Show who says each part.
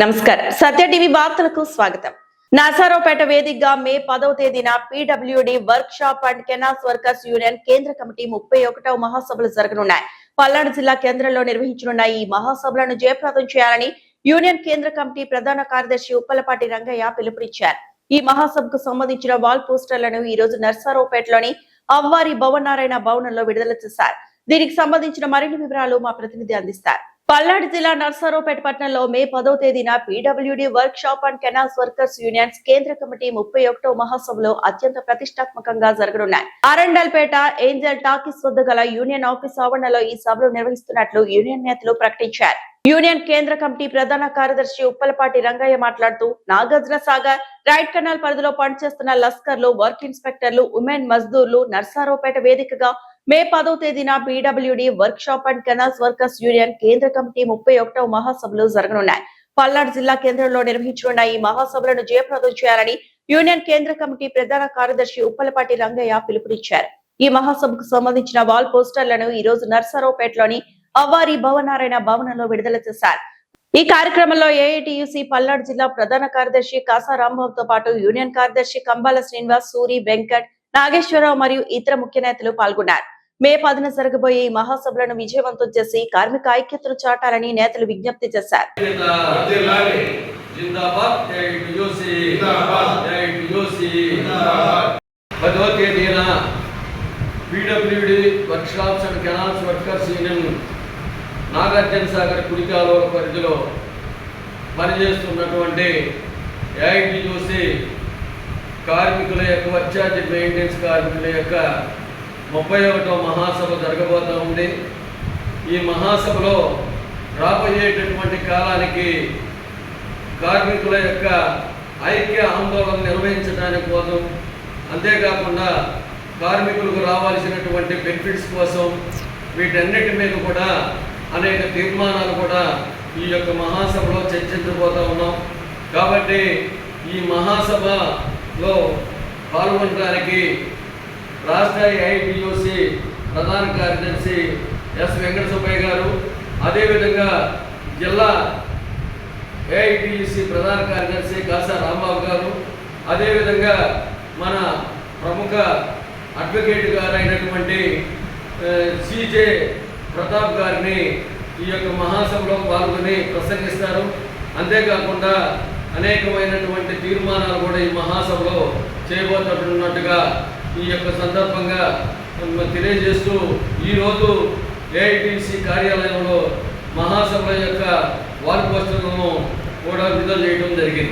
Speaker 1: నమస్కారం సత్య టీవీ వార్తలకు స్వాగతం. నర్సారావుపేట వేదికగా మే 10వ తేదీన PWD work shop and canals workers union కేంద్ర కమిటీ 31వ మహాసభలు జరగనున్నాయి. పల్నాడు జిల్లా కేంద్రంలో నిర్వహించనున్న ఈ మహాసభలను జయప్రదం చేయాలని యూనియన్ కేంద్ర కమిటీ ప్రధాన కార్యదర్శి ఉప్పలపాటి రంగయ్య పిలుపునిచ్చారు. ఈ మహాసభకు సంబంధించిన వాల్ పోస్టర్లను ఈ రోజు నర్సారావుపేటలోని అవ్వారి భవనారాయణ భవనంలో విడుదల చేశారు. దీనికి సంబంధించిన మరిన్ని వివరాలు మా ప్రతినిధి అందిస్తారు. పల్నాడు జిల్లా నర్సారావుపేట పట్టణంలో మే 10వ తేదీన PWD work shop and canals workers unions కేంద్ర కమిటీ 31వ మహాసభలో అత్యంత ప్రతిష్టాత్మకంగా జరగనున్నాయి. అరండల్పేట ఏంజల్ టాకీస్ వద్ద గల యూనియన్ ఆఫీస్ ఆవరణలో ఈ సభలు నిర్వహిస్తున్నట్లు యూనియన్ నేతలు ప్రకటించారు. యూనియన్ కేంద్ర కమిటీ ప్రధాన కార్యదర్శి ఉప్పలపాటి రంగయ్య మాట్లాడుతూ నాగార్జున సాగర్ రైట్ కెనాల్ పరిధిలో పనిచేస్తున్న లస్కర్లు, వర్క్ ఇన్స్పెక్టర్లు, ఉమెన్ మజ్దూర్లు నర్సారావుపేట వేదికగా మే 10వ తేదీన PWD work shop and canals workers union కేంద్ర కమిటీ 31వ మహాసభలు జరగనున్నాయి. పల్నాడు జిల్లా కేంద్రంలో నిర్వహించనున్న ఈ మహాసభలను జయప్రదం చేయాలని యూనియన్ కేంద్ర కమిటీ ప్రధాన కార్యదర్శి ఉప్పలపాటి రంగయ్య పిలుపునిచ్చారు. ఈ మహాసభకు సంబంధించిన వాల్ పోస్టర్లను ఈ రోజు నర్సారావుపేటలోని అవ్వారి భవనారాయణ భవనంలో విడుదల చేశారు. ఈ కార్యక్రమంలో ఏఐటియుసి పల్నాడు జిల్లా ప్రధాన కార్యదర్శి కాసా రాంబాబుతో పాటు యూనియన్ కార్యదర్శి కంబాల శ్రీనివాస్, సూరి, వెంకట్, నాగేశ్వరరావు మరియు ఇతర ముఖ్య నేతలు పాల్గొన్నారు. మే 10న జరగబోయే ఈ మహాసభలను విజయవంతం చేసి కార్మిక ఐక్యతను చాటాలని నేతలు విజ్ఞప్తి చేశారు.
Speaker 2: నాగార్జున సాగర్ కుడికాలువ పరిధిలో పనిచేస్తున్నటువంటి ఏఐటియుసి కార్మికుల యొక్క వర్క్ ఛార్జ్ మెయింటెనెన్స్ కార్మికుల యొక్క 31వ మహాసభ జరగబోతూ ఉంది. ఈ మహాసభలో రాబోయేటటువంటి కాలానికి కార్మికుల యొక్క ఐక్య ఆందోళన నిర్వహించడానికి కోసం, అంతేకాకుండా కార్మికులకు రావాల్సినటువంటి బెనిఫిట్స్ కోసం వీటన్నిటి మీద కూడా అనేక తీర్మానాలు కూడా ఈ యొక్క మహాసభలో చర్చించబోతూ ఉన్నాం. కాబట్టి ఈ మహాసభలో పాల్గొనడానికి రాష్ట్ర ఏఐటియుసి ప్రధాన కార్యదర్శి ఎస్ వెంకట సుబ్బయ్య గారు, అదేవిధంగా జిల్లా ఏఐటియుసి ప్రధాన కార్యదర్శి కాసా రాంబాబు గారు, అదేవిధంగా మన ప్రముఖ అడ్వకేట్ గారు అయినటువంటి సిజే ప్రతాప్ గారిని ఈ యొక్క మహాసభలో పాల్గొని ప్రసంగిస్తారు. అంతేకాకుండా అనేకమైనటువంటి తీర్మానాలు కూడా ఈ మహాసభలో చేయబోతున్నట్టుగా ఈ యొక్క సందర్భంగా తెలియజేస్తూ ఈరోజు ఏఐటిసి కార్యాలయంలో మహాసభ యొక్క వాల్ పోస్టర్లను కూడా విడుదల చేయడం జరిగింది.